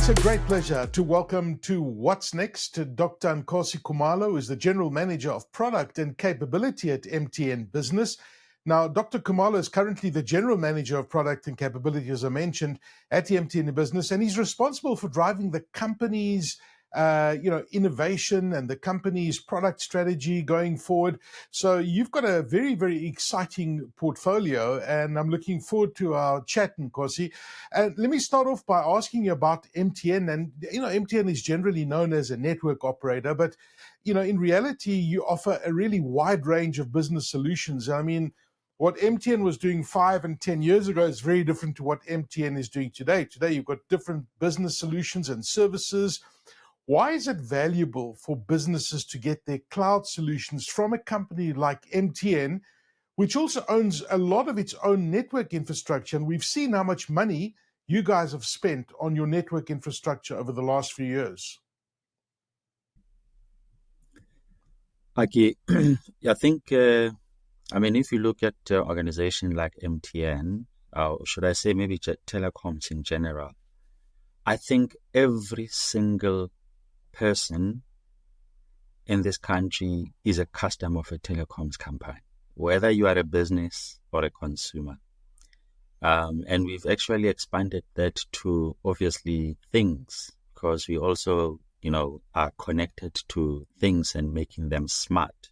It's a great pleasure to welcome to What's Next Dr. Nkosi Kumalo, who is the General Manager of Product and Capability at MTN Business. Now, Dr. Kumalo is currently the General Manager of Product and Capability, as I mentioned, at the MTN Business, and he's responsible for driving the company's innovation and the company's product strategy going forward. So you've got a very, very exciting portfolio, and I'm looking forward to our chat, Nkosi. And let me start off by asking you about MTN. And, MTN is generally known as a network operator, but, in reality, you offer a really wide range of business solutions. I mean, what MTN was doing 5 and 10 years ago is very different to what MTN is doing today. Today, you've got different business solutions and services. Why is it valuable for businesses to get their cloud solutions from a company like MTN, which also owns a lot of its own network infrastructure? And we've seen how much money you guys have spent on your network infrastructure over the last few years. Aki, I think, if you look at an organization like MTN, should I say maybe telecoms in general, I think every single person in this country is a customer of a telecoms company, whether you are a business or a consumer. And we've actually expanded that to obviously things, because we also, are connected to things and making them smart.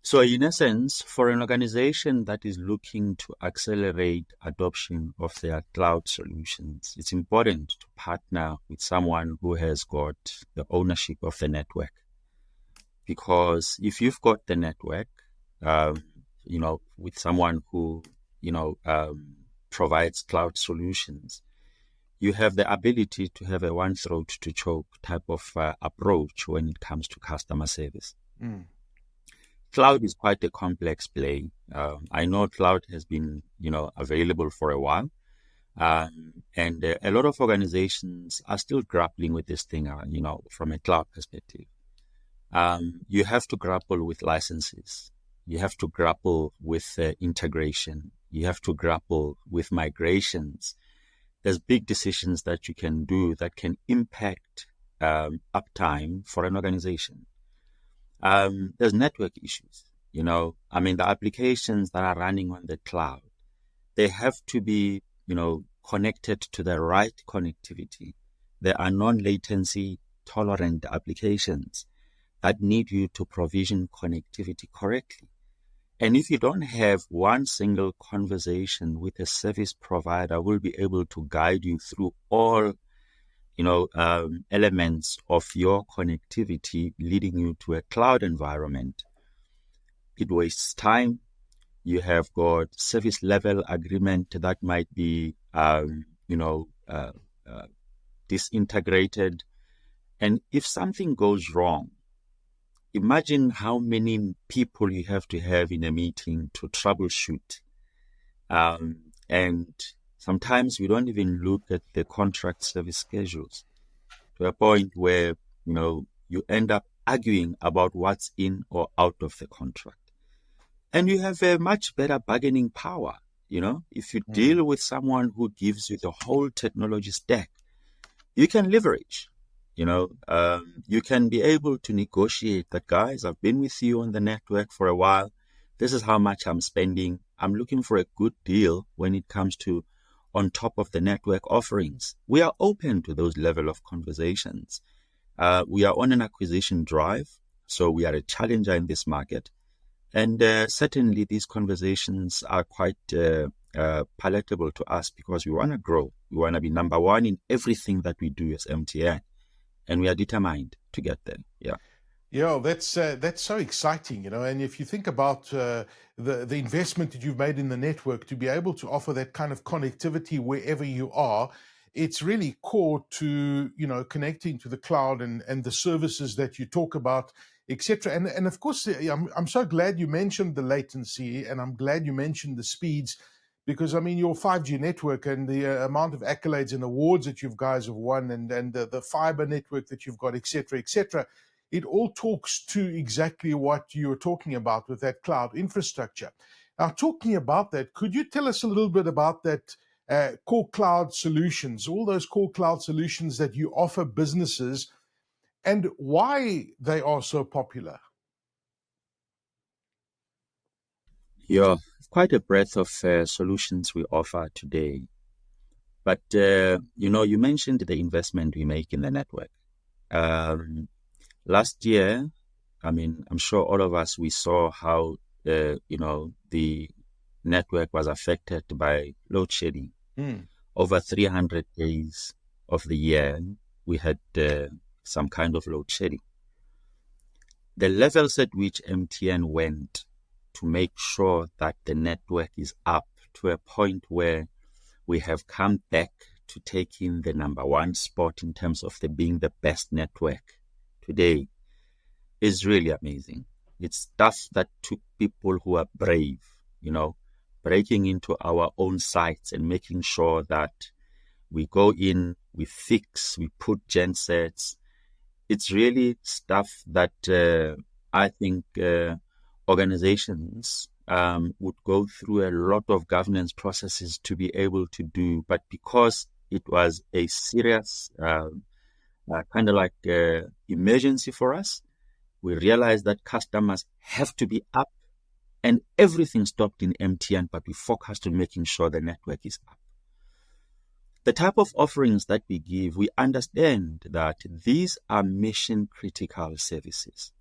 So in essence, for an organization that is looking to accelerate adoption of their cloud solutions, it's important to partner with someone who has got the ownership of the network. Because if you've got the network, with someone who, provides cloud solutions, you have the ability to have a one throat to choke type of approach when it comes to customer service. Cloud is quite a complex play. I know cloud has been, available for a while. And a lot of organizations are still grappling with this thing, from a cloud perspective. You have to grapple with licenses. You have to grapple with integration. You have to grapple with migrations. There's big decisions that you can do that can impact uptime for an organization. There's network issues, the applications that are running on the cloud, they have to be, connected to the right connectivity. There are non-latency tolerant applications that need you to provision connectivity correctly. And if you don't have one single conversation with a service provider, will be able to guide you through all elements of your connectivity, leading you to a cloud environment, it wastes time. You have got service level agreement that might be, disintegrated. And if something goes wrong, imagine how many people you have to have in a meeting to troubleshoot. And sometimes we don't even look at the contract service schedules to a point where, you end up arguing about what's in or out of the contract. And you have a much better bargaining power. If you deal with someone who gives you the whole technology stack, you can leverage. You can be able to negotiate that, guys, I've been with you on the network for a while. This is how much I'm spending. I'm looking for a good deal when it comes to on top of the network offerings. We are open to those level of conversations. We are on an acquisition drive, so we are a challenger in this market. And certainly these conversations are quite palatable to us because we want to grow. We want to be number one in everything that we do as MTN. And we are determined to get there. Yeah. Yeah, that's so exciting, and if you think about the investment that you've made in the network to be able to offer that kind of connectivity wherever you are, it's really core to, connecting to the cloud and the services that you talk about, etc. And of course, I'm so glad you mentioned the latency, and I'm glad you mentioned the speeds, because your 5G network and the amount of accolades and awards that you guys have won, and the fiber network that you've got, etc., it all talks to exactly what you're talking about with that cloud infrastructure. Now, talking about that, could you tell us a little bit about that core cloud solutions, all those core cloud solutions that you offer businesses, and why they are so popular? Yeah, quite a breadth of solutions we offer today. But, you mentioned the investment we make in the network. Last year, I'm sure all of us, we saw how, the network was affected by load shedding. Over 300 days of the year, we had some kind of load shedding. The levels at which MTN went to make sure that the network is up to a point where we have come back to taking the number one spot in terms of being the best network today is really amazing. It's stuff that took people who are brave, breaking into our own sites and making sure that we go in, we fix, we put gensets. It's really stuff that I think organizations would go through a lot of governance processes to be able to do. But because it was a serious kind of like emergency for us, we realized that customers have to be up, and everything stopped in MTN, but we focused on making sure the network is up. The type of offerings that we give, we understand that these are mission-critical services.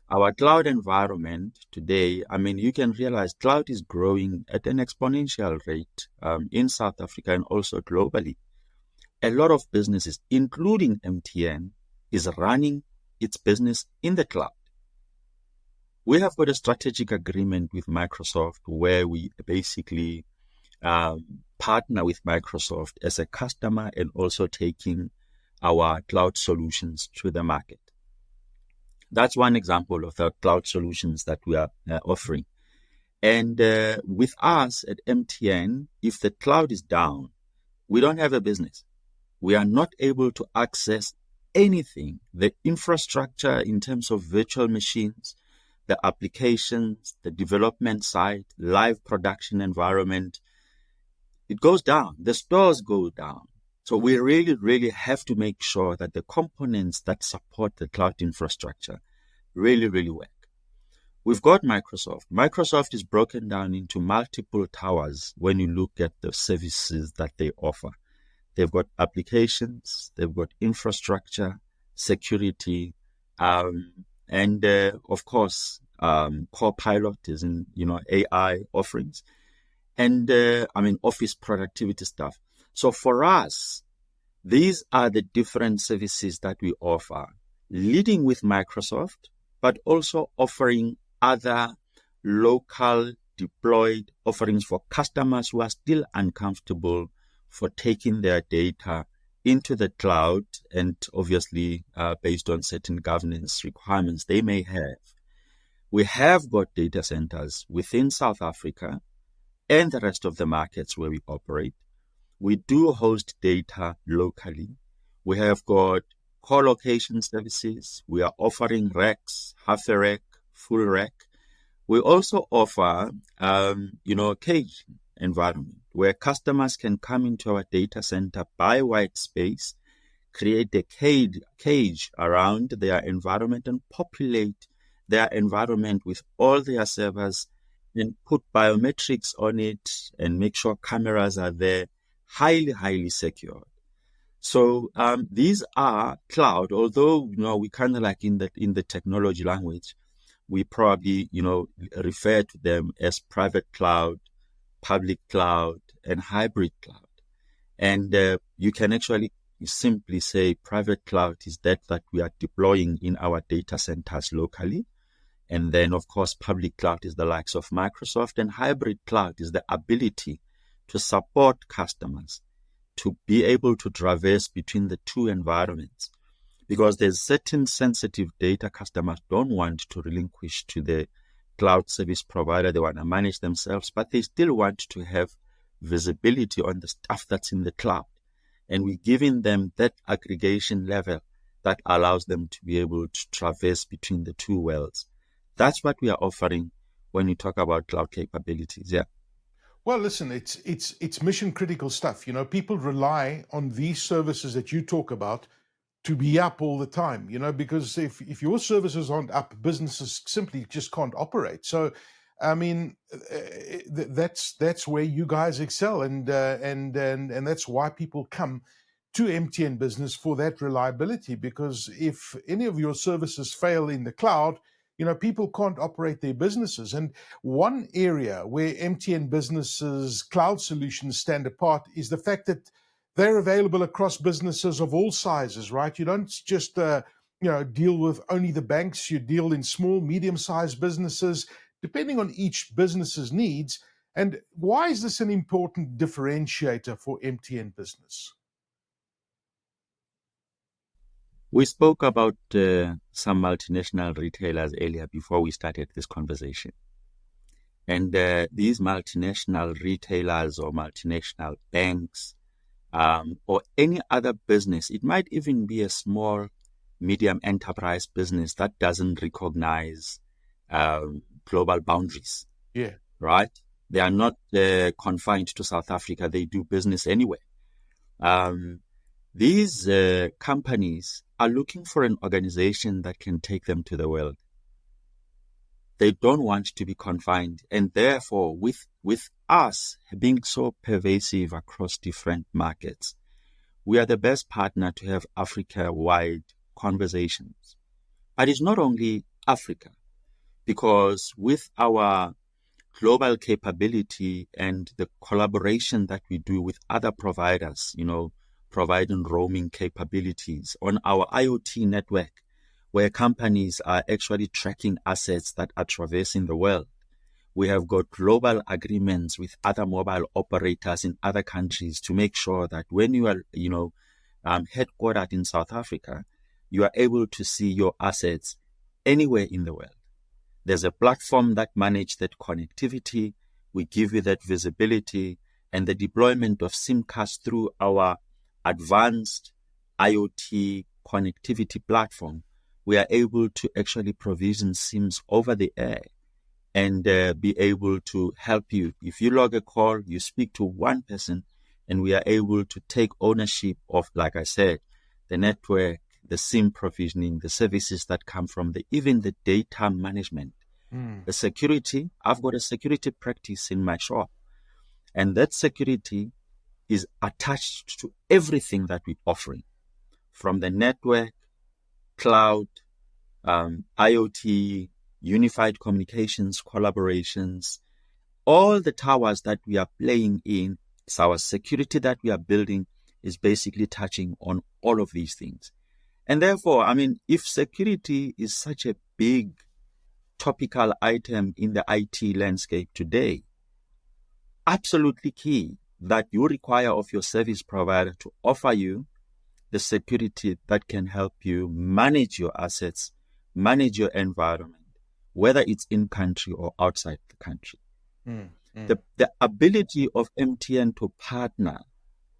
Our cloud environment today, you can realize cloud is growing at an exponential rate in South Africa and also globally. A lot of businesses, including MTN, is running its business in the cloud. We have got a strategic agreement with Microsoft where we basically partner with Microsoft as a customer and also taking our cloud solutions to the market. That's one example of the cloud solutions that we are offering. And with us at MTN, if the cloud is down, we don't have a business. We are not able to access anything. The infrastructure in terms of virtual machines, the applications, the development side, live production environment, it goes down. The stores go down. So we really, really have to make sure that the components that support the cloud infrastructure really, really work. We've got Microsoft. Microsoft is broken down into multiple towers when you look at the services that they offer. They've got applications, they've got infrastructure, security, and of course, Copilot is in, AI offerings, and office productivity stuff. So for us, these are the different services that we offer, leading with Microsoft, but also offering other local deployed offerings for customers who are still uncomfortable for taking their data into the cloud, and obviously based on certain governance requirements they may have. We have got data centers within South Africa and the rest of the markets where we operate. We do host data locally. We have got co-location services. We are offering racks, half a rack, full rack. We also offer, cage environment where customers can come into our data center, buy white space, create a cage around their environment and populate their environment with all their servers and put biometrics on it and make sure cameras are there, highly, highly secure. So these are cloud, although, we kind of like in the technology language, we probably, refer to them as private cloud, public cloud, and hybrid cloud. And you can actually simply say private cloud is that we are deploying in our data centers locally. And then, of course, public cloud is the likes of Microsoft, and hybrid cloud is the ability to support customers to be able to traverse between the two environments. Because there's certain sensitive data customers don't want to relinquish to the cloud service provider. They want to manage themselves, but they still want to have visibility on the stuff that's in the cloud. And we're giving them that aggregation level that allows them to be able to traverse between the two worlds. That's what we are offering when we talk about cloud capabilities. Yeah. Well, listen, it's mission critical stuff. You know, people rely on these services that you talk about to be up all the time, you know, because if your services aren't up, businesses simply just can't operate. So, I mean, that's where you guys excel, and that's why people come to MTN Business for that reliability. Because if any of your services fail in the cloud, you know, people can't operate their businesses. And one area where MTN Business's cloud solutions stand apart is the fact that they're available across businesses of all sizes, right? You don't just deal with only the banks. You deal in small, medium-sized businesses, depending on each business's needs. And why is this an important differentiator for MTN Business? We spoke about some multinational retailers earlier before we started this conversation. And these multinational retailers or multinational banks or any other business, it might even be a small, medium enterprise business that doesn't recognize global boundaries. Yeah. Right? They are not confined to South Africa. They do business anywhere. These companies are looking for an organization that can take them to the world. They don't want to be confined. And therefore, with us being so pervasive across different markets, we are the best partner to have Africa-wide conversations. But it's not only Africa, because with our global capability and the collaboration that we do with other providers, you know, providing roaming capabilities on our IoT network, where companies are actually tracking assets that are traversing the world. We have got global agreements with other mobile operators in other countries to make sure that when you are, headquartered in South Africa, you are able to see your assets anywhere in the world. There's a platform that manages that connectivity. We give you that visibility, and the deployment of SIM cards through our advanced IoT connectivity platform. We are able to actually provision SIMs over the air and be able to help you. If you log a call, you speak to one person, and we are able to take ownership of, like I said, the network, the SIM provisioning, the services that come from even the data management, the security. I've got a security practice in my shop, and that security is attached to everything that we're offering, from the network, cloud, IoT, unified communications, collaborations, all the towers that we are playing in. So our security that we are building is basically touching on all of these things. And therefore, I mean, if security is such a big topical item in the IT landscape today, absolutely key that you require of your service provider to offer you the security that can help you manage your assets, manage your environment, whether it's in country or outside the country. The ability of MTN to partner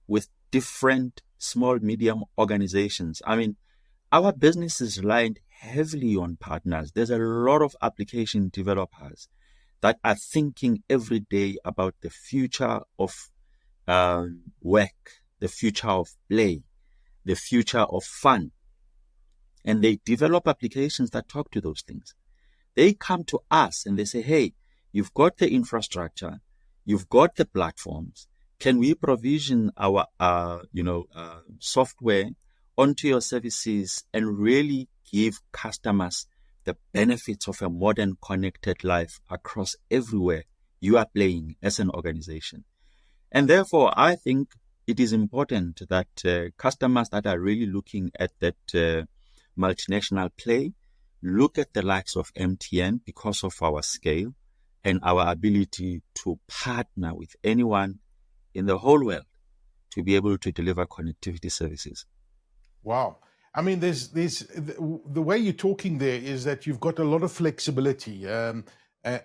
with different small, medium organizations. I mean, our business is reliant heavily on partners. There's a lot of application developers that are thinking every day about the future of work, the future of play, the future of fun. And they develop applications that talk to those things. They come to us and they say, hey, you've got the infrastructure, you've got the platforms. Can we provision our software onto your services and really give customers the benefits of a modern connected life across everywhere you are playing as an organization? And therefore, I think it is important that customers that are really looking at that multinational play look at the likes of MTN because of our scale and our ability to partner with anyone in the whole world to be able to deliver connectivity services. Wow. I mean, there's the way you're talking there is that you've got a lot of flexibility,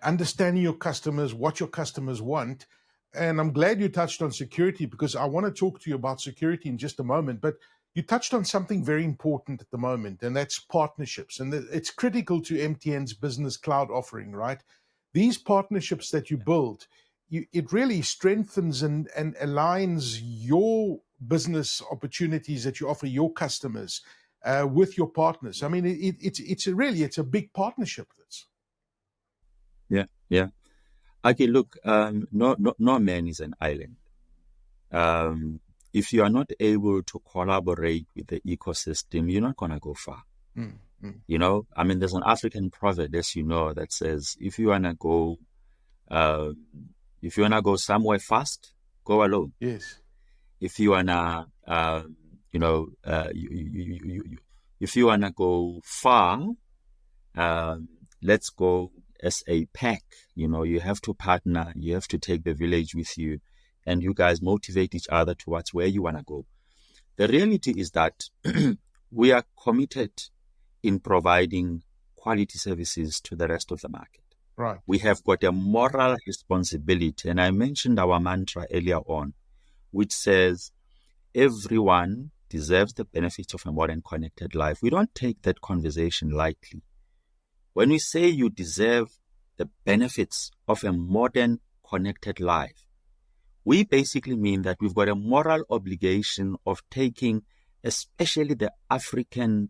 understanding your customers, what your customers want. And I'm glad you touched on security, because I want to talk to you about security in just a moment. But you touched on something very important at the moment, and that's partnerships. And it's critical to MTN's business cloud offering, right? These partnerships that you build, it really strengthens and aligns your business opportunities that you offer your customers with your partners. I mean, it's a big partnership. Yeah, yeah. Okay, look, no man is an island. If you are not able to collaborate with the ecosystem, you're not going to go far. You know, I mean, there's an African proverb, as you know, that says, if you want to go somewhere fast, go alone. Yes. If you want to, if you want to go far, let's go as a pack. You know, you have to partner, you have to take the village with you, and you guys motivate each other towards where you want to go. The reality is that we are committed in providing quality services to the rest of the market. Right. We have got a moral responsibility, and I mentioned our mantra earlier on, which says everyone deserves the benefits of a modern connected life. We don't take that conversation lightly. When we say you deserve the benefits of a modern connected life, we basically mean that we've got a moral obligation of taking, especially the African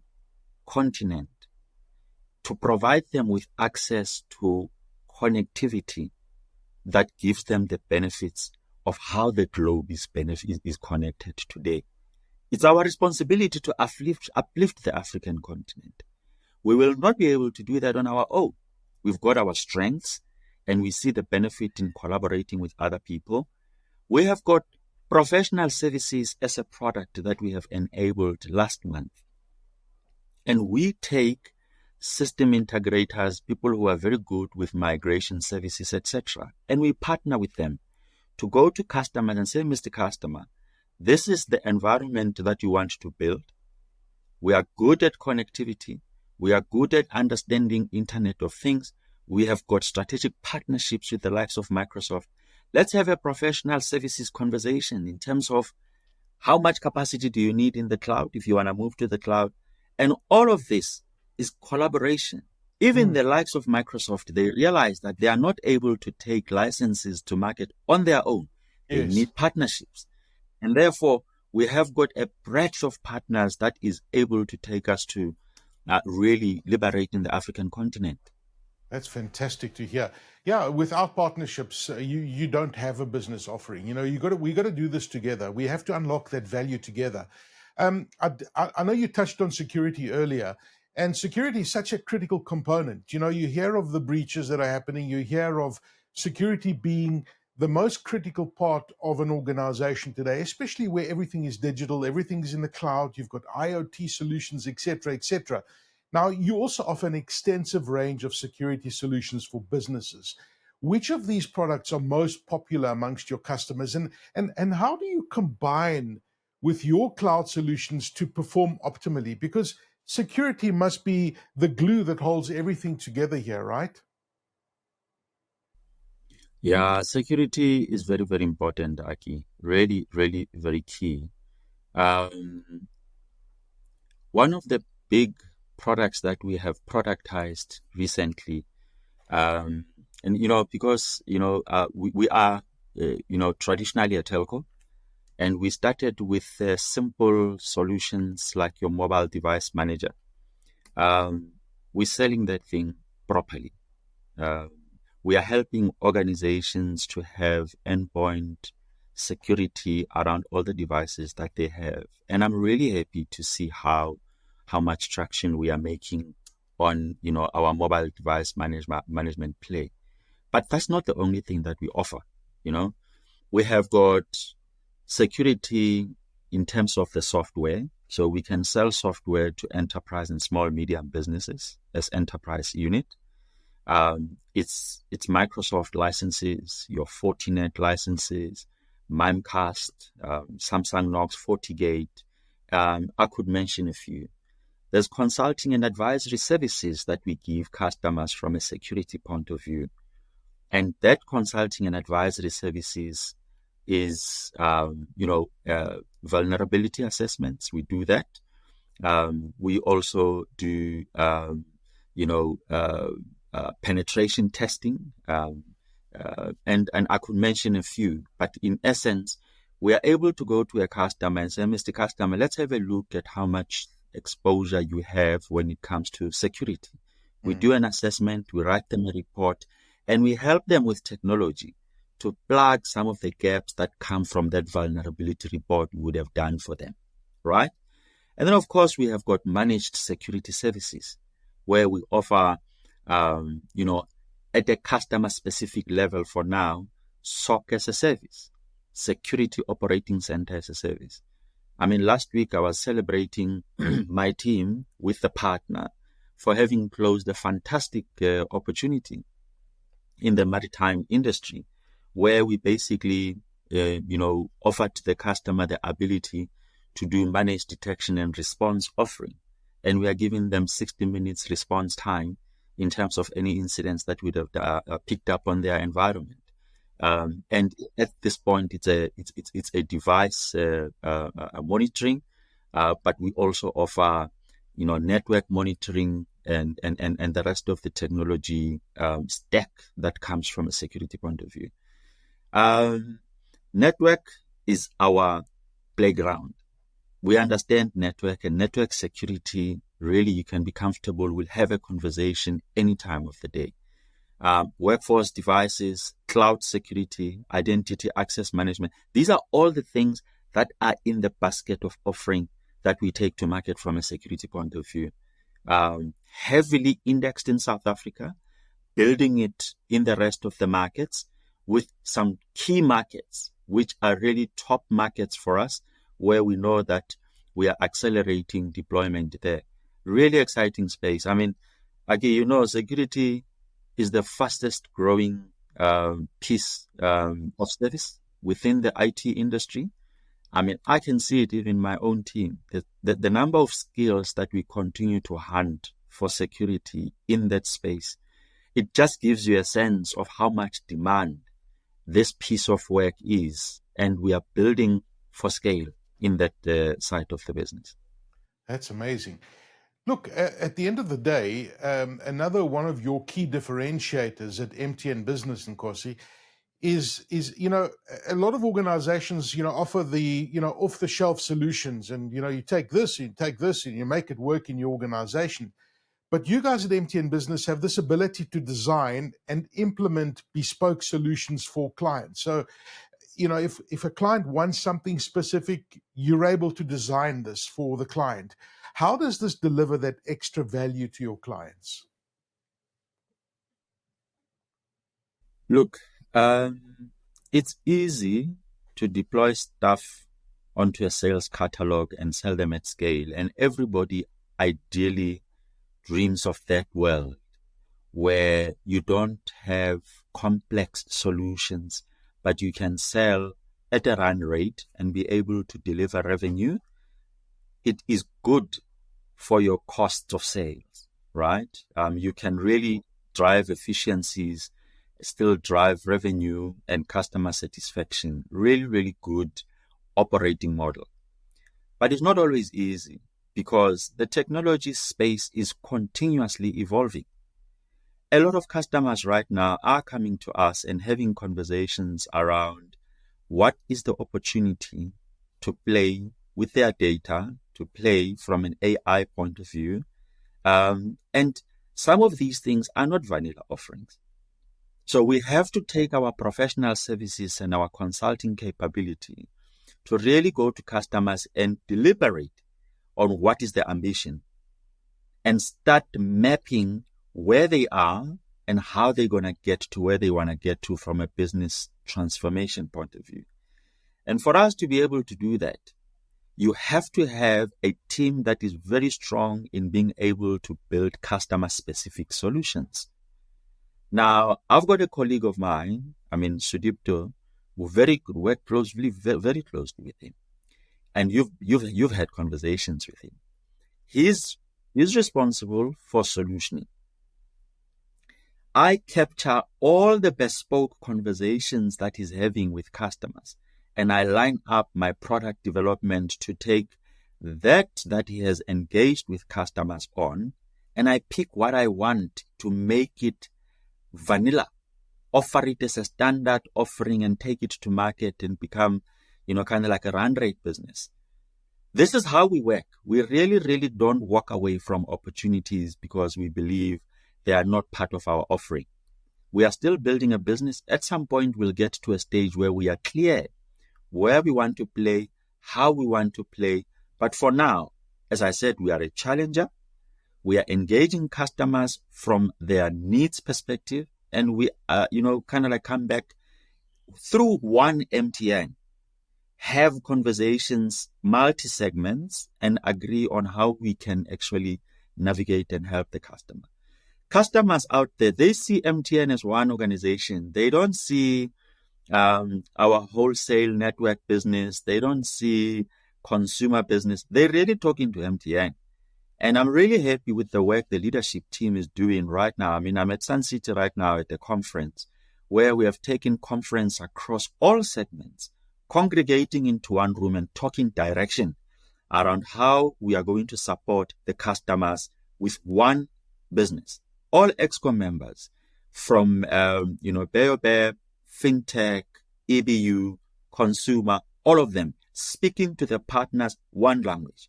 continent, to provide them with access to connectivity that gives them the benefits of how the globe is connected today. It's our responsibility to uplift the African continent. We will not be able to do that on our own. We've got our strengths, and we see the benefit in collaborating with other people. We have got professional services as a product that we have enabled last month. And we take system integrators, people who are very good with migration services, etc., and we partner with them to go to customers and say, Mr. Customer, this is the environment that you want to build. We are good at connectivity. We are good at understanding Internet of Things. We have got strategic partnerships with the likes of Microsoft. Let's have a professional services conversation in terms of how much capacity do you need in the cloud if you want to move to the cloud. And all of this is collaboration. Even the likes of Microsoft, they realize that they are not able to take licenses to market on their own. They need partnerships. And therefore, we have got a breadth of partners that is able to take us to really liberating the African continent. That's fantastic to hear. Yeah, without partnerships, you don't have a business offering. You know, we got to do this together. We have to unlock that value together. I know you touched on security earlier, and security is such a critical component. You know, you hear of the breaches that are happening. You hear of security being the most critical part of an organization today, especially where everything is digital, everything's in the cloud. You've got IoT solutions, etc., etc. Now, you also offer an extensive range of security solutions for businesses. Which of these products are most popular amongst your customers, and how do you combine with your cloud solutions to perform optimally? Because security must be the glue that holds everything together here, right? Yeah, security is very, very important, Aki. Really, really very key. One of the big products that we have productized recently, and because we are traditionally a telco, and we started with simple solutions like your mobile device manager. We're selling that thing properly. We are helping organizations to have endpoint security around all the devices that they have. And I'm really happy to see how much traction we are making on, our mobile device management play. But that's not the only thing that we offer. We have got security in terms of the software. So we can sell software to enterprise and small medium businesses as enterprise unit. It's Microsoft licenses, your Fortinet licenses, Mimecast, Samsung Knox, FortiGate. I could mention a few. There's consulting and advisory services that we give customers from a security point of view. And that consulting and advisory services is, vulnerability assessments. We do that. We also do, penetration testing. And I could mention a few, but in essence, we are able to go to a customer and say, Mr. Customer, let's have a look at how much exposure you have when it comes to security. We do an assessment, we write them a report, and we help them with technology to plug some of the gaps that come from that vulnerability report we would have done for them, right? And then, of course, we have got managed security services where we offer, at a customer-specific level for now, SOC as a service, Security Operating Center as a service. I mean, last week I was celebrating my team with a partner for having closed a fantastic opportunity in the maritime industry, where we basically, offered to the customer the ability to do managed detection and response offering. And we are giving them 60 minutes response time in terms of any incidents that would have picked up on their environment. And at this point, it's a device monitoring, but we also offer, network monitoring and the rest of the technology stack that comes from a security point of view. Network is our playground. We understand network and network security. Really, you can be comfortable. We'll have a conversation any time of the day. Workforce devices, cloud security, identity access management. These are all the things that are in the basket of offering that we take to market from a security point of view. Heavily indexed in South Africa, building it in the rest of the markets with some key markets, which are really top markets for us, where we know that we are accelerating deployment there. Really exciting space. I mean, Aki, security is the fastest growing piece of service within the IT industry. I mean, I can see it even in my own team. The number of skills that we continue to hunt for security in that space, it just gives you a sense of how much demand this piece of work is. And we are building for scale in that side of the business. That's amazing. Look, at the end of the day, another one of your key differentiators at MTN Business, Nkosi, is a lot of organizations offer the off-the-shelf solutions, and you take this, and you make it work in your organization. But you guys at MTN Business have this ability to design and implement bespoke solutions for clients. So, if a client wants something specific, you're able to design this for the client. How does this deliver that extra value to your clients? Look, it's easy to deploy stuff onto a sales catalog and sell them at scale. And everybody ideally dreams of that world where you don't have complex solutions, but you can sell at a run rate and be able to deliver revenue. It is good for your costs of sales, right? You can really drive efficiencies, still drive revenue and customer satisfaction. Really, really good operating model. But it's not always easy because the technology space is continuously evolving. A lot of customers right now are coming to us and having conversations around what is the opportunity to play with their data, to play from an AI point of view. And some of these things are not vanilla offerings. So we have to take our professional services and our consulting capability to really go to customers and deliberate on what is their ambition and start mapping where they are and how they're going to get to where they want to get to from a business transformation point of view. And for us to be able to do that, you have to have a team that is very strong in being able to build customer-specific solutions. Now, I've got a colleague of mine, Sudipto, who work closely, very closely with him. And you've had conversations with him. He's responsible for solutioning. I capture all the bespoke conversations that he's having with customers, and I line up my product development to take that he has engaged with customers on, and I pick what I want to make it vanilla offer it as a standard offering and take it to market and become, kind of like a run rate business. This is how we work. We really, really don't walk away from opportunities because we believe they are not part of our offering. We are still building a business. At some point, we'll get to a stage where we are clear where we want to play, how we want to play. But for now, as I said, we are a challenger. We are engaging customers from their needs perspective. And we, kind of like come back through one MTN, have conversations, multi-segments, and agree on how we can actually navigate and help the customer. Customers out there, they see MTN as one organization. They don't see our wholesale network business. They don't see consumer business. They're really talking to MTN. And I'm really happy with the work the leadership team is doing right now. I mean, I'm at Sun City right now at a conference where we have taken conference across all segments, congregating into one room and talking direction around how we are going to support the customers with one business. All ExCom members from, Bear, FinTech, EBU, consumer, all of them speaking to the partners one language.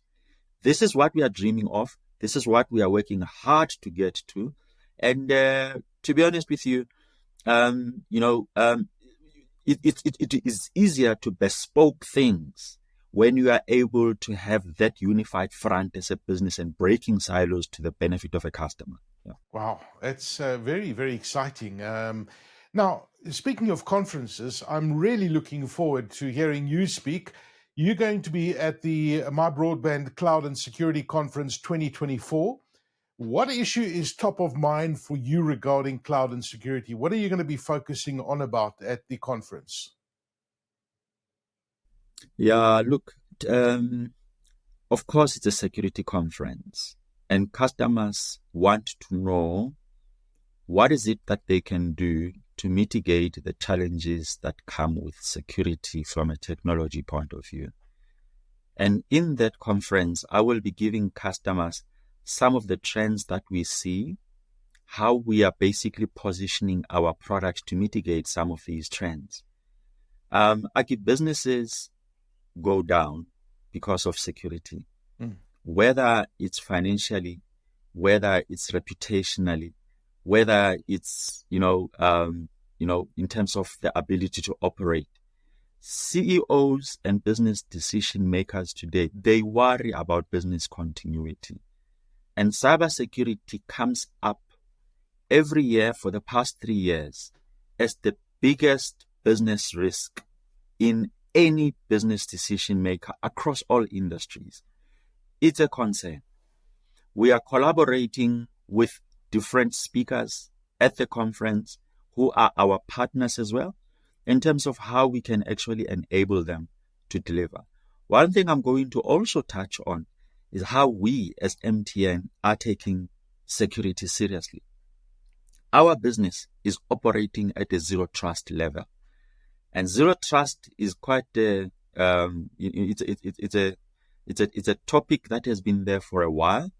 This is what we are dreaming of. This is what we are working hard to get to. And to be honest with you, it is easier to bespoke things when you are able to have that unified front as a business and breaking silos to the benefit of a customer. Yeah. Wow, that's very, very exciting. Now, speaking of conferences, I'm really looking forward to hearing you speak. You're going to be at the My Broadband Cloud and Security Conference 2024. What issue is top of mind for you regarding cloud and security? What are you going to be focusing on about at the conference? Yeah, look, of course, it's a security conference, and customers want to know what is it that they can do to mitigate the challenges that come with security from a technology point of view. And in that conference, I will be giving customers some of the trends that we see, how we are basically positioning our product to mitigate some of these trends. Aki, businesses go down because of security, whether it's financially, whether it's reputationally, whether it's, in terms of the ability to operate. CEOs and business decision makers today, they worry about business continuity. And cybersecurity comes up every year for the past 3 years as the biggest business risk in any business decision maker across all industries. It's a concern. We are collaborating with different speakers at the conference who are our partners as well in terms of how we can actually enable them to deliver. One thing I'm going to also touch on is how we as MTN are taking security seriously. Our business is operating at a zero trust level, and zero trust is quite it's a topic that has been there for a while,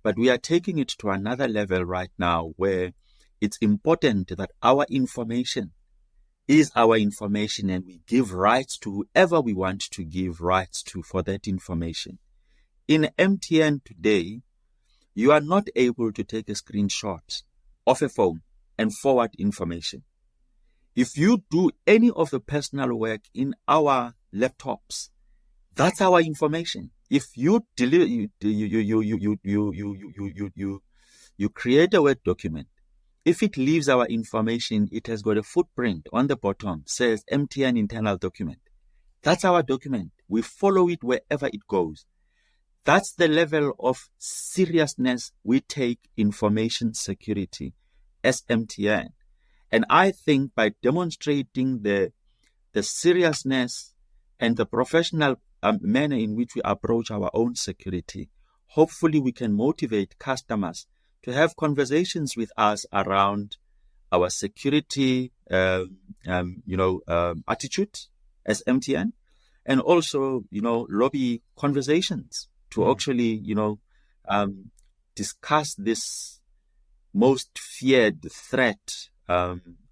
but we are taking it to another level right now where it's important that our information is our information and we give rights to whoever we want to give rights to for that information. In MTN today, you are not able to take a screenshot of a phone and forward information. If you do any of the personal work in our laptops, that's our information. If you deliver, you create a Word document. If it leaves our information, it has got a footprint on the bottom, says MTN internal document. That's our document. We follow it wherever it goes. That's the level of seriousness we take information security as MTN. And I think by demonstrating the seriousness and the professional manner in which we approach our own security, hopefully we can motivate customers to have conversations with us around our security, attitude as MTN, and also, lobby conversations to actually, discuss this most feared threat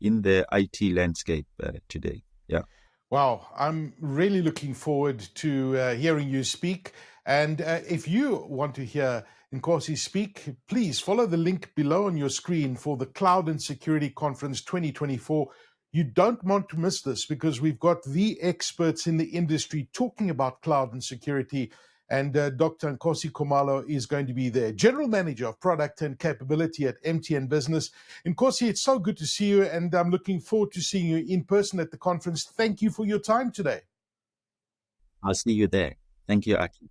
in the IT landscape today. Yeah. Wow, I'm really looking forward to hearing you speak. And if you want to hear Nkosi speak, please follow the link below on your screen for the Cloud and Security Conference 2024. You don't want to miss this because we've got the experts in the industry talking about cloud and security. And Dr. Nkosi Kumalo is going to be there, General Manager of Product and Capability at MTN Business. Nkosi, it's so good to see you, and I'm looking forward to seeing you in person at the conference. Thank you for your time today. I'll see you there. Thank you, Aki.